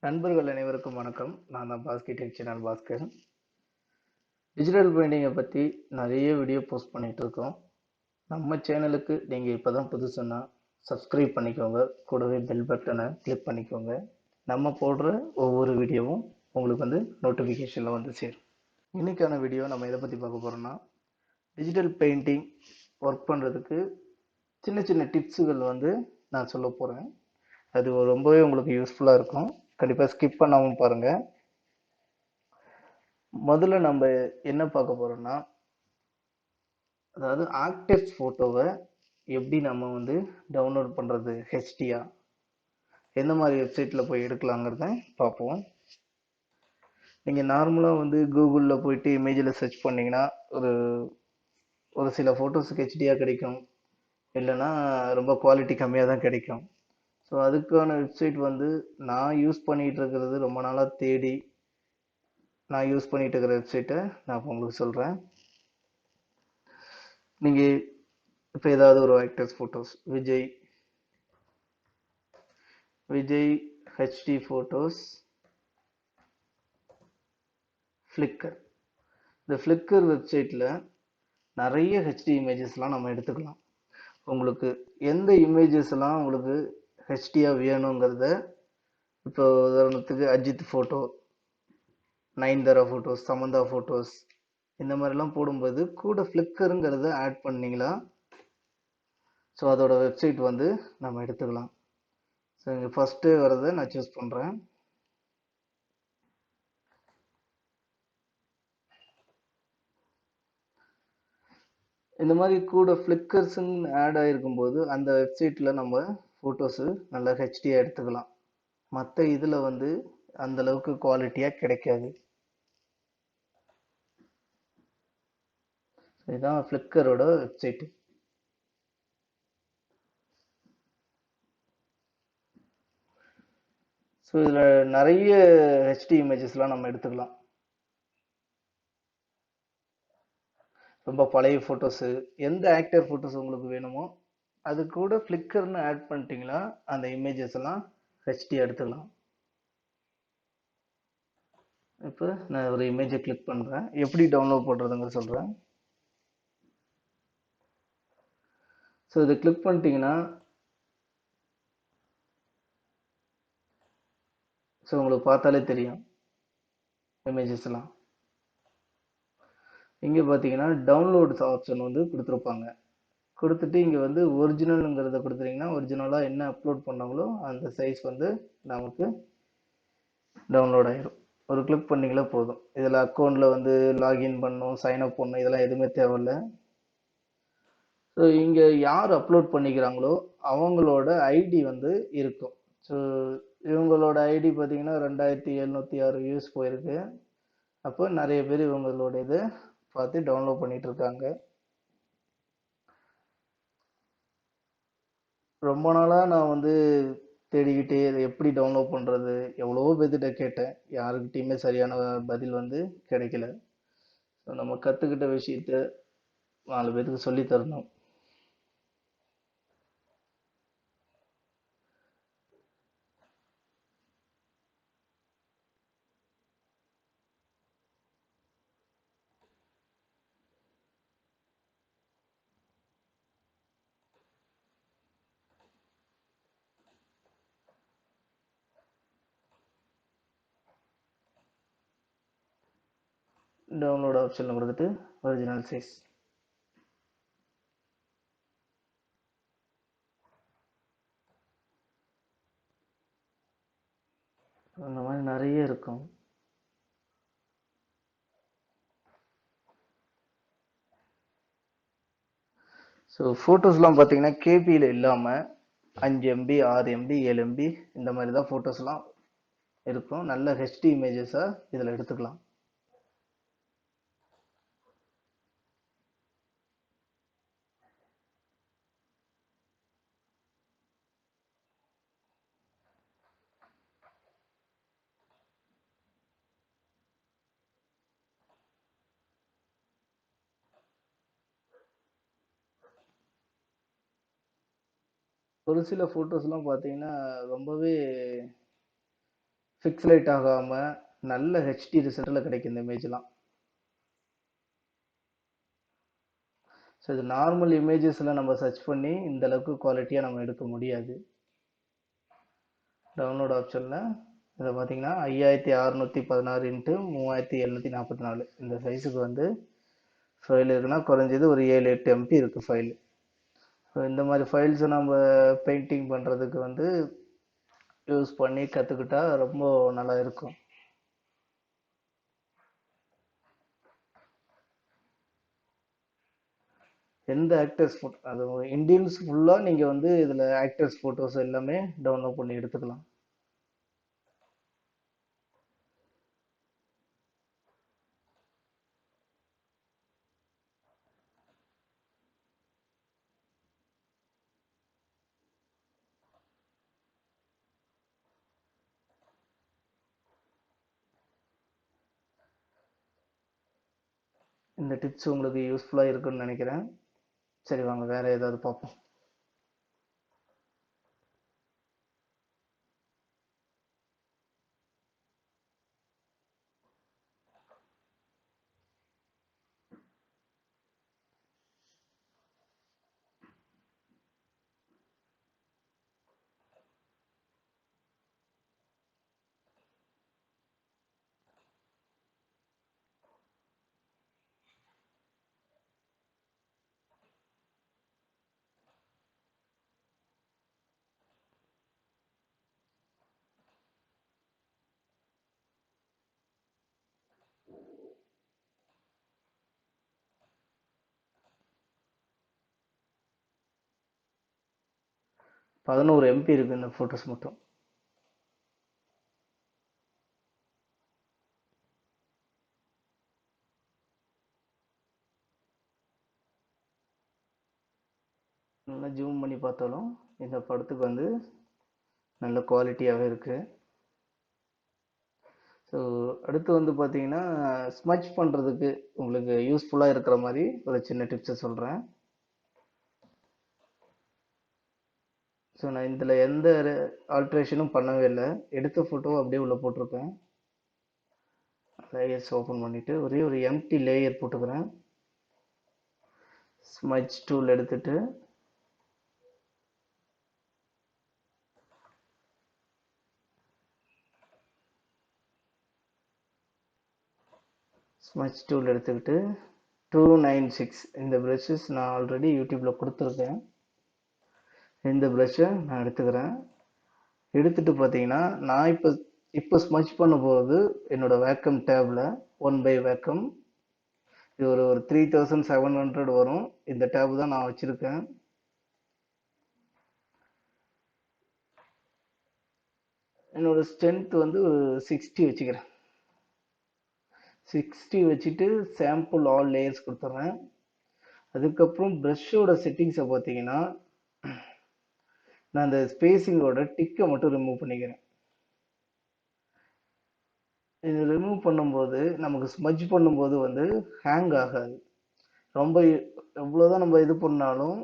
நண்பர்கள் அனைவருக்கும் வணக்கம். நான் தான் bosskeytech சேனல் பாஸ்கர். டிஜிட்டல் பெயிண்டிங்கை பற்றி நிறைய வீடியோ போஸ்ட் பண்ணிட்டு இருக்கோம். நம்ம சேனலுக்கு நீங்கள் இப்போ தான் புதுசுன்னா சப்ஸ்கிரைப் பண்ணிக்கோங்க. கூடவே பெல் பட்டனை கிளிக் பண்ணிக்கோங்க. நம்ம போடுற ஒவ்வொரு வீடியோவும் உங்களுக்கு வந்து நோட்டிஃபிகேஷனில் வந்து சேரும். இன்னைக்கான வீடியோ நம்ம எதை பற்றி பார்க்க போகிறோம்னா, டிஜிட்டல் பெயிண்டிங் ஒர்க் பண்ணுறதுக்கு சின்ன சின்ன டிப்ஸுகள் வந்து நான் சொல்ல போகிறேன். அது ரொம்பவே உங்களுக்கு யூஸ்ஃபுல்லாக இருக்கும். கண்டிப்பாக ஸ்கிப் பண்ணாமல் பாருங்கள். முதல்ல நம்ம என்ன பார்க்க போறோம்னா, அதாவது ஆக்டர்ஸ் போட்டோவை எப்படி நம்ம வந்து டவுன்லோட் பண்றது ஹெச்டியா, எந்த மாதிரி வெப்சைட்ல போய் எடுக்கலாங்கிறத பார்ப்போம். நீங்க நார்மலா வந்து கூகுளில் போயிட்டு இமேஜில் சர்ச் பண்ணீங்கன்னா ஒரு ஒரு சில ஃபோட்டோஸுக்கு ஹெச்டியா கிடைக்கும், இல்லைன்னா ரொம்ப குவாலிட்டி கம்மியாக தான் கிடைக்கும். ஸோ அதுக்கான வெப்சைட் வந்து நான் யூஸ் பண்ணிட்டு இருக்கிறது, ரொம்ப நாளாக தேடி நான் யூஸ் பண்ணிட்டு இருக்கிற வெப்சைட்டை நான் இப்போ உங்களுக்கு சொல்கிறேன். நீங்கள் இப்போ ஏதாவது ஒரு actors photos, Vijay HD photos, flicker. இந்த ஃப்ளிக்கர் வெப்சைட்டில் நிறைய ஹெச்டி இமேஜஸ்லாம் நம்ம எடுத்துக்கலாம். உங்களுக்கு எந்த இமேஜஸ் எல்லாம் உங்களுக்கு ஹெச்டியாக வேணுங்கிறத, இப்போ உதாரணத்துக்கு Ajith photo, Nayanthara photos, Samantha photos, இந்த மாதிரிலாம் போடும்போது கூட ஃப்ளிக்கருங்கிறத ஆட் பண்ணிங்களா, ஸோ அதோட வெப்சைட் வந்து நம்ம எடுத்துக்கலாம். ஸோ இங்கே ஃபஸ்ட்டு வரதை நான் சூஸ் பண்ணுறேன். இந்த மாதிரி கூட ஃப்ளிக்கர்ஸ்ன்னு ஆட் ஆகிருக்கும் போது அந்த வெப்சைட்டில் நம்ம ஃபோட்டோஸு நல்லா ஹெச்டியாக எடுத்துக்கலாம். மற்ற இதில் வந்து அந்த அளவுக்கு குவாலிட்டியாக கிடைக்காது. இதுதான் ஃப்ளிக்கரோட வெப்சைட்டு. ஸோ இதில் நிறைய ஹெச்டி இமேஜஸ்லாம் நம்ம எடுத்துக்கலாம். ரொம்ப பழைய ஃபோட்டோஸு, எந்த ஆக்டர் ஃபோட்டோஸ் உங்களுக்கு வேணுமோ அது கூட ஃப்ளிக்கர்னு ஆட் பண்ணிட்டீங்களா அந்த இமேஜஸ் எல்லாம் ஹெச்டி எடுத்துக்கலாம். இப்போ நான் ஒரு இமேஜை கிளிக் பண்ணுறேன். எப்படி டவுன்லோட் பண்ணுறதுங்க சொல்கிறேன். ஸோ இதை கிளிக் பண்ணிட்டீங்கன்னா, ஸோ உங்களுக்கு பார்த்தாலே தெரியும் இமேஜஸ் எல்லாம். இங்கே பார்த்தீங்கன்னா டவுன்லோட்ஸ் ஆப்ஷன் வந்து கொடுத்துருப்பாங்க. கொடுத்துட்டு இங்கே வந்து ஒரிஜினலுங்கிறத கொடுத்துட்டிங்கன்னா, ஒரிஜினலாக என்ன அப்லோட் பண்ணாங்களோ அந்த சைஸ் வந்து நமக்கு டவுன்லோட் ஆயிரும். ஒரு கிளிக் பண்ணிங்களா போதும். இதில் அக்கௌண்ட்டில் வந்து லாகின் பண்ணணும், சைன்அப் பண்ணணும், இதெல்லாம் எதுவுமே தேவையில்லை. ஸோ இங்கே யார் அப்லோட் பண்ணிக்கிறாங்களோ அவங்களோட ஐடி வந்து இருக்கும். ஸோ இவங்களோட ஐடி பார்த்தீங்கன்னா 2706 வியூஸ் போயிருக்கு. அப்போ நிறைய பேர் இவங்களோட இதை பார்த்து டவுன்லோட் பண்ணிட்டு இருக்காங்க. ரொம்ப நாளாக நான் வந்து தேடிக்கிட்டே இதை எப்படி டவுன்லோட் பண்ணுறது, எவ்வளோ பேர்த்திட்ட கேட்டேன். யாருக்கிட்டையுமே சரியான பதில் வந்து கிடைக்கல. ஸோ நம்ம கற்றுக்கிட்ட விஷயத்த 4 பேருக்கு சொல்லி தரணும். டவுன்லோட் ஆப்ஷனில் கொடுத்துட்டு ஒரிஜினல் சைஸ். அந்த மாதிரி நிறைய இருக்கும். ஸோ ஃபோட்டோஸ்லாம் பார்த்தீங்கன்னா கேபியில் இல்லாமல் 5 MB 6 MB 7 MB இந்த மாதிரி தான் ஃபோட்டோஸ்லாம் இருக்கும். நல்ல ஹெச்டி இமேஜஸாக இதில் எடுத்துக்கலாம். ஒரு சில ஃபோட்டோஸ்லாம் பார்த்தீங்கன்னா ரொம்பவே பிக்சலைட் ஆகாமல் நல்ல ஹெச்டி ரிசல்ட்டில் கிடைக்கும் இந்த இமேஜ்லாம். ஸோ இது நார்மல் இமேஜஸில் நம்ம சர்ச் பண்ணி இந்த அளவுக்கு குவாலிட்டியாக நம்ம எடுக்க முடியாது. டவுன்லோட் ஆப்ஷனில் இதை பார்த்தீங்கன்னா 5616 இன்ட்டு 3744 இந்த சைஸுக்கு வந்து ஃபைல் இருக்குன்னா குறைஞ்சது ஒரு 7-8 MB இருக்குது ஃபைல். ஸோ இந்த மாதிரி ஃபைல்ஸை நம்ம பெயிண்டிங் பண்ணுறதுக்கு வந்து யூஸ் பண்ணி கற்றுக்கிட்டா ரொம்ப நல்லா இருக்கும். எந்த ஆக்டர்ஸ் ஃபோட்டோ, அது இண்டியன்ஸ் ஃபுல்லாக நீங்கள் வந்து இதில் ஆக்டர்ஸ் ஃபோட்டோஸ் எல்லாமே டவுன்லோட் பண்ணி எடுத்துக்கலாம். இந்த டிப்ஸ் உங்களுக்கு யூஸ்ஃபுல்லாக இருக்குன்னு நினைக்கிறேன். சரி வாங்க வேறு ஏதாவது பார்ப்போம். பதினோரு MB இருக்குது இந்த ஃபோட்டோஸ் மட்டும். நல்லா ஜூம் பண்ணி பார்த்தாலும் இந்த படத்துக்கு வந்து நல்ல குவாலிட்டியாகவே இருக்குது. ஸோ அடுத்து வந்து பார்த்தீங்கன்னா ஸ்மட்ச் பண்ணுறதுக்கு உங்களுக்கு யூஸ்ஃபுல்லாக இருக்கிற மாதிரி ஒரு சின்ன டிப்ஸை சொல்கிறேன். ஸோ நான் இதில் எந்த ஆல்ட்ரேஷனும் பண்ணவே இல்லை, எடுத்த ஃபோட்டோவை அப்படியே உள்ளே போட்டிருக்கேன். லேயர்ஸ் ஓப்பன் பண்ணிவிட்டு ஒரே ஒரு எம்டி லேயர் போட்டுக்கிறேன். ஸ்மட்ச் டூல் எடுத்துட்டு ஸ்மட்ச் டூல் எடுத்துக்கிட்டு 296 இந்த ப்ரஷஸ் நான் ஆல்ரெடி யூடியூப்பில் கொடுத்துருக்கேன். இந்த ப்ரஷ்ஷை நான் எடுத்துக்கிறேன். எடுத்துகிட்டு பார்த்தீங்கன்னா நான் இப்போ ஸ்மட்ச் பண்ணும்போது என்னோடய வேக்கம் டேபில் 1 by Wacom இது ஒரு 3700 வரும். இந்த டேப் தான் நான் வச்சுருக்கேன். என்னோட ஸ்ட்ரென்த் வந்து ஒரு 60 வச்சுக்கிறேன். 60 வச்சுட்டு சாம்பிள் ஆல் லேயர்ஸ் கொடுத்துட்றேன். அதுக்கப்புறம் ப்ரஷ்ஷோட செட்டிங்ஸை பார்த்தீங்கன்னா நான் அந்த ஸ்பேஸிங்கோட டிக்கை மட்டும் ரிமூவ் பண்ணிக்கிறேன். இது ரிமூவ் பண்ணும்போது நமக்கு ஸ்மட்ச் பண்ணும்போது வந்து ஹேங் ஆகாது. ரொம்ப எவ்வளோதான் நம்ம இது பண்ணாலும்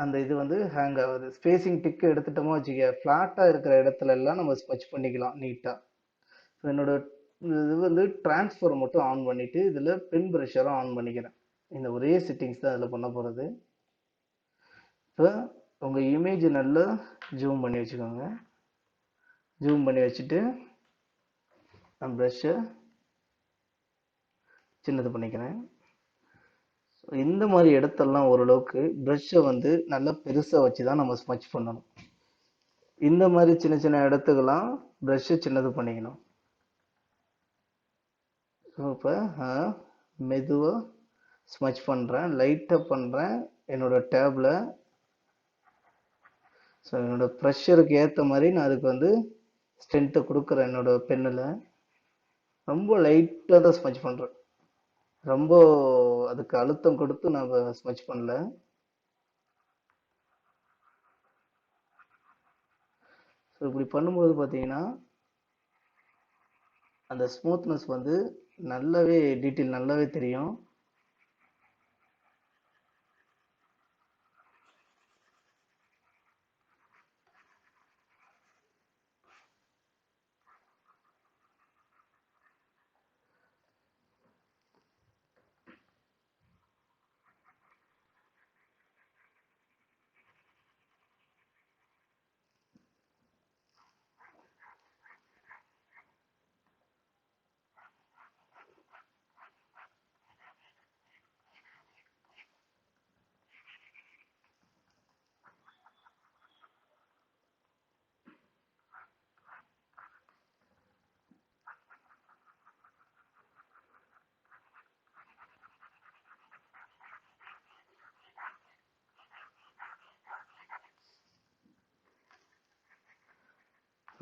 அந்த இது வந்து ஹேங் ஆகுது. ஸ்பேசிங் டிக்கு எடுத்துட்டோமோ வச்சுக்க, ஃப்ளாட்டாக இருக்கிற இடத்துல எல்லாம் நம்ம ஸ்மட்ச் பண்ணிக்கலாம் நீட்டாக. என்னோட இது வந்து டிரான்ஸ்ஃபர் மட்டும் ஆன் பண்ணிவிட்டு இதில் பென் ப்ரெஷரும் ஆன் பண்ணிக்கிறேன். இந்த ஒரே செட்டிங்ஸ் தான் இதில் பண்ண போகிறது. இப்போ உங்கள் இமேஜ் நல்லா ஜூம் பண்ணி வச்சுக்கோங்க. ஜூம் பண்ணி வச்சுட்டு நான் ப்ரஷ்ஷை சின்னது பண்ணிக்கிறேன். இந்த மாதிரி இடத்தெல்லாம் ஓரளவுக்கு ப்ரஷ்ஷை வந்து நல்லா பெருசாக வச்சு தான் நம்ம ஸ்மட்ச் பண்ணணும். இந்த மாதிரி சின்ன சின்ன இடத்துக்கெல்லாம் ப்ரஷ்ஷை சின்னது பண்ணிக்கணும். இப்போ மெதுவாக ஸ்மட்ச் பண்ணுறேன், லைட்டாக பண்ணுறேன் என்னோடய டேபில். ஸோ என்னோடய ப்ரெஷருக்கு ஏற்ற மாதிரி நான் அதுக்கு வந்து ஸ்ட்ரென்த்தை கொடுக்குறேன். என்னோடய பென்னில் ரொம்ப லைட்டாக தான் ஸ்மட்ச் பண்ணுறேன், ரொம்ப அதுக்கு அழுத்தம் கொடுத்து நான் ஸ்மட்ச் பண்ணல. ஸோ இப்படி பண்ணும்போது பார்த்தீங்கன்னா அந்த ஸ்மூத்னஸ் வந்து நல்லாவே டீட்டெயில் நல்லாவே தெரியும்.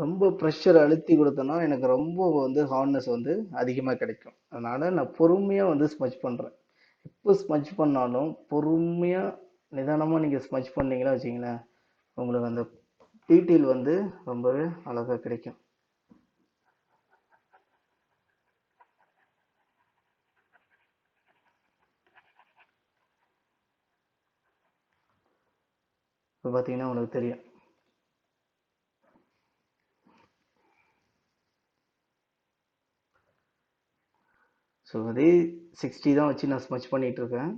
ரொம்ப ப்ரெஷர் அழுத்தி கொடுத்தேன்னா எனக்கு ரொம்ப வந்து ஹார்ட்னஸ் வந்து அதிகமாக கிடைக்கும். அதனால் நான் பொறுமையாக வந்து ஸ்மட்ச் பண்ணுறேன். எப்போ ஸ்மட்ச் பண்ணாலும் பொறுமையாக நிதானமாக நீங்கள் ஸ்மட்ச் பண்ணீங்கன்னா வச்சிங்களேன், உங்களுக்கு அந்த டீட்டெயில் வந்து ரொம்பவே அழகாக கிடைக்கும். இப்போ பார்த்தீங்கன்னா உங்களுக்கு தெரியும். ஸோ அதே 60 தான் வச்சு நான் ஸ்மட்ச் பண்ணிகிட்டு இருக்கேன்.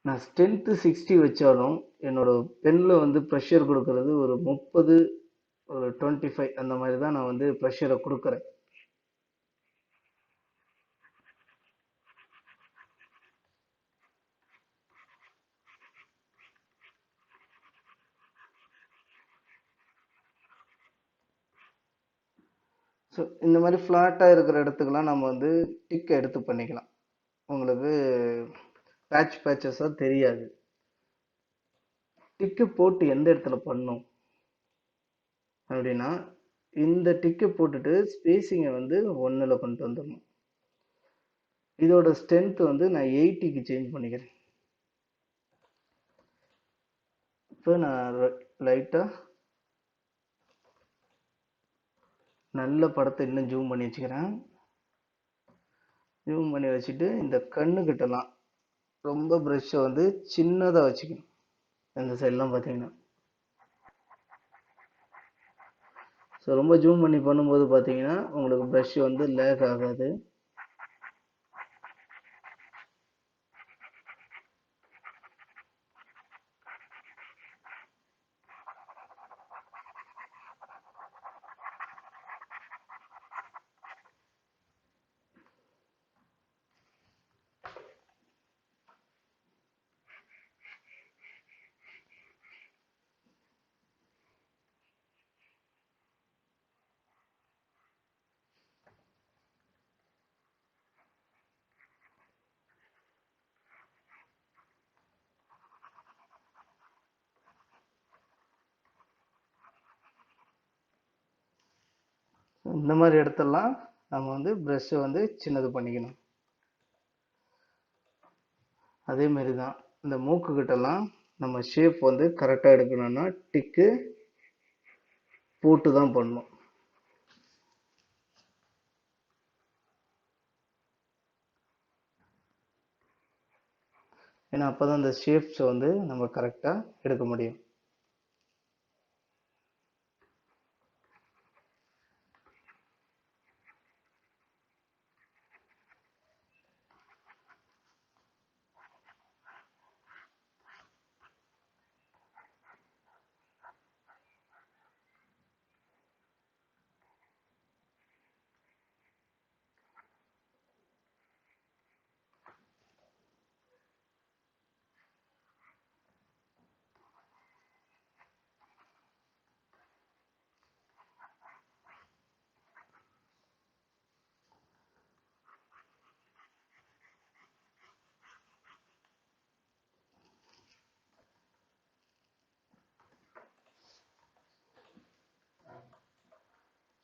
நான் ஸ்ட்ரென்த்து 60 வச்சாலும் என்னோட பென்னில் வந்து ப்ரெஷர் கொடுக்கறது ஒரு 30, ஒரு 25 அந்த மாதிரி தான் நான் வந்து ப்ரெஷரை கொடுக்குறேன். ஸோ இந்த மாதிரி ஃப்ளாட்டாக இருக்கிற இடத்துக்கெல்லாம் நம்ம வந்து டிக்கை எடுத்து பண்ணிக்கலாம். உங்களுக்கு பேச்சஸாக தெரியாது. டிக்கு போட்டு எந்த இடத்துல பண்ணும் அப்படின்னா, இந்த டிக்கை போட்டுட்டு ஸ்பேஸிங்கை வந்து 1ல் கொண்டு வந்துடணும். இதோட ஸ்ட்ரென்த் வந்து நான் 80க்கு சேஞ்ச் பண்ணிக்கிறேன். இப்போ நான் லைட்டாக நல்ல படத்தை இன்னும் ஜூம் பண்ணி வச்சுக்கிறேன். ஜூம் பண்ணி வச்சுட்டு இந்த கண்ணுக்கிட்டலாம் ரொம்ப ப்ரெஷ்ஷை வந்து சின்னதாக வச்சுக்கணும். இந்த சைட்லாம் பார்த்தீங்கன்னா, ஸோ ரொம்ப ஜூம் பண்ணி பண்ணும்போது பார்த்தீங்கன்னா உங்களுக்கு ப்ரஷ் வந்து லேக் ஆகாது. இந்த மாதிரி இடத்தெல்லாம் நம்ம வந்து ப்ரஷ்ஷை வந்து சின்னது பண்ணிக்கணும். அதே மாதிரி தான் இந்த மூக்குக்கிட்டலாம் நம்ம ஷேப் வந்து கரெக்டாக எடுக்கணும்னா டிக்கு போட்டு தான் பண்ணணும். ஏன்னா அப்போ தான் இந்த ஷேப்ஸை வந்து நம்ம கரெக்டாக எடுக்க முடியும்.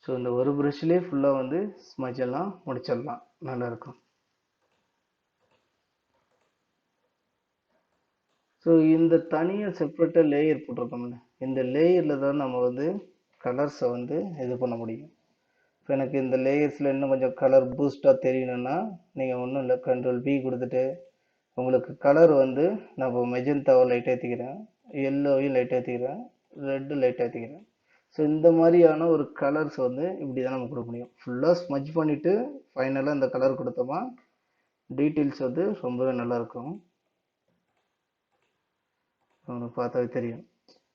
ஸோ இந்த ஒரு ப்ரஷ்லேயே ஃபுல்லாக வந்து ஸ்மட்ச் எல்லாம் முடிச்சிடலாம். நல்லாயிருக்கும். ஸோ இந்த தனியாக செப்பரேட்டாக லேயர் போட்டிருக்கோம்ல, இந்த லேயரில் தான் நம்ம வந்து கலர்ஸை வந்து இது பண்ண முடியும். இப்போ எனக்கு இந்த லேயர்ஸில் இன்னும் கொஞ்சம் கலர் பூஸ்ட்டாக தெரியணும்னா நீங்கள் ஒன்றும் இல்லை, Ctrl+B கொடுத்துட்டு உங்களுக்கு கலர் வந்து நான் இப்போ மெஜந்தாவை லைட் ஏற்றிக்கிறேன், எல்லோவையும் லைட் ஏற்றிக்கிறேன், ரெட்டு லைட் ஏற்றிக்கிறேன். ஸோ இந்த மாதிரியான ஒரு கலர்ஸ் வந்து இப்படி தான் நம்ம கொடுக்க முடியும். ஃபுல்லாக ஸ்மட்ச் பண்ணிவிட்டு ஃபைனலாக இந்த கலர் கொடுத்தோமா டீட்டெயில்ஸ் வந்து ரொம்பவே நல்லாயிருக்கும். உங்களுக்கு பார்த்தாவே தெரியும்.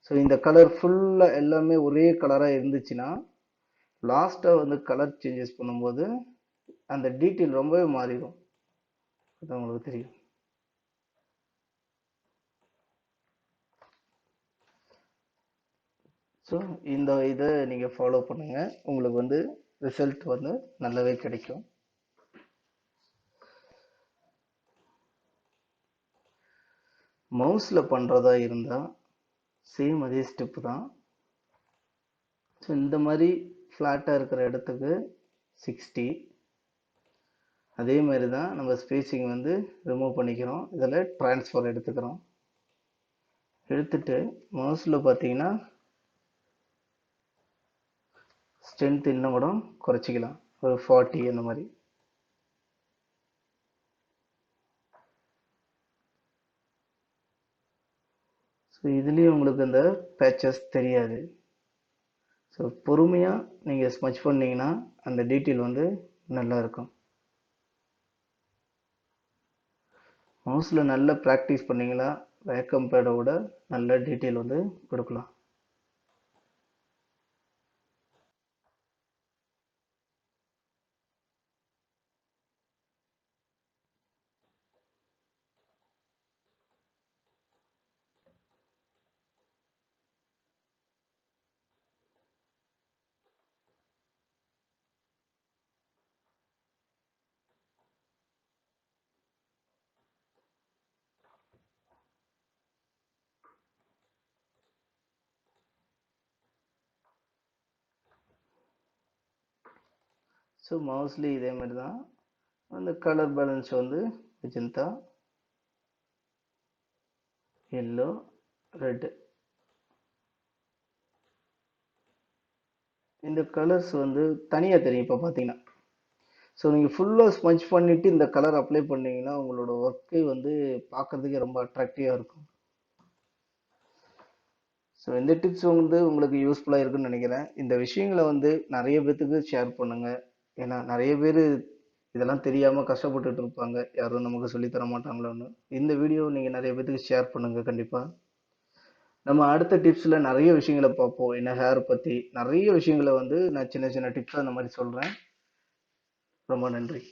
ஸோ இந்த கலர் ஃபுல்லாக எல்லாமே ஒரே கலராக இருந்துச்சுன்னா லாஸ்ட்டாக வந்து கலர் சேஞ்சஸ் பண்ணும்போது அந்த டீட்டெயில் ரொம்பவே மாறிடும். அது உங்களுக்கு தெரியும். ஸோ இந்த இதை நீங்கள் ஃபாலோ பண்ணுங்கள், உங்களுக்கு வந்து ரிசல்ட் வந்து நல்லாவே கிடைக்கும். மவுஸில் பண்ணுறதா இருந்தால் சேம் அதே ஸ்டெப்பு தான். ஸோ இந்த மாதிரி ஃப்ளாட்டாக இருக்கிற இடத்துக்கு 60. அதே மாதிரி தான் நம்ம ஸ்பேசிங் வந்து ரிமூவ் பண்ணிக்கிறோம். இதில் ட்ரான்ஸ்ஃபர் எடுத்துக்கிறோம். எடுத்துட்டு மவுஸில் பார்த்தீங்கன்னா ஸ்ட்ரென்த் இன்னும் கூட குறைச்சிக்கலாம், ஒரு 40 அந்த மாதிரி. ஸோ இதுலேயும் உங்களுக்கு இந்த பேச்சஸ் தெரியாது. ஸோ பொறுமையாக நீங்கள் ஸ்மச் பண்ணிங்கன்னா அந்த டீட்டெயில் வந்து நல்லா இருக்கும். மவுஸில் நல்லா ப்ராக்டிஸ் பண்ணிங்களா வேக்கம் பேடை விட நல்ல டீட்டெயில் வந்து கொடுக்கலாம். ஸோ மவுஸ்லேயும் இதே மாதிரி தான் அந்த கலர் பேலன்ஸ் வந்து மெஜந்தா, எல்லோ, ரெட், இந்த கலர்ஸ் வந்து தனியாக தெரியும். இப்போ பார்த்தீங்கன்னா ஸோ நீங்கள் ஃபுல்லாக ஸ்மச் பண்ணிவிட்டு இந்த கலர் அப்ளை பண்ணிங்கன்னா உங்களோட ஒர்க்கை வந்து பார்க்குறதுக்கே ரொம்ப அட்ராக்டிவாக இருக்கும். ஸோ இந்த டிப்ஸ் வந்து உங்களுக்கு யூஸ்ஃபுல்லாக இருக்குன்னு நினைக்கிறேன். இந்த விஷயங்களை வந்து நிறைய பேர்த்துக்கு ஷேர் பண்ணுங்கள். ஏன்னா நிறைய பேர் இதெல்லாம் தெரியாமல் கஷ்டப்பட்டுட்டு இருப்பாங்க, யாரும் நமக்கு சொல்லித்தர மாட்டாங்களோன்னு. இந்த வீடியோ நீங்கள் நிறைய பேர்த்துக்கு ஷேர் பண்ணுங்கள். கண்டிப்பாக நம்ம அடுத்த டிப்ஸில் நிறைய விஷயங்களை பார்ப்போம். என்ன ஹேர் பற்றி நிறைய விஷயங்களை வந்து நான் சின்ன சின்ன டிப்ஸாக அந்த மாதிரி சொல்கிறேன். ரொம்ப நன்றி.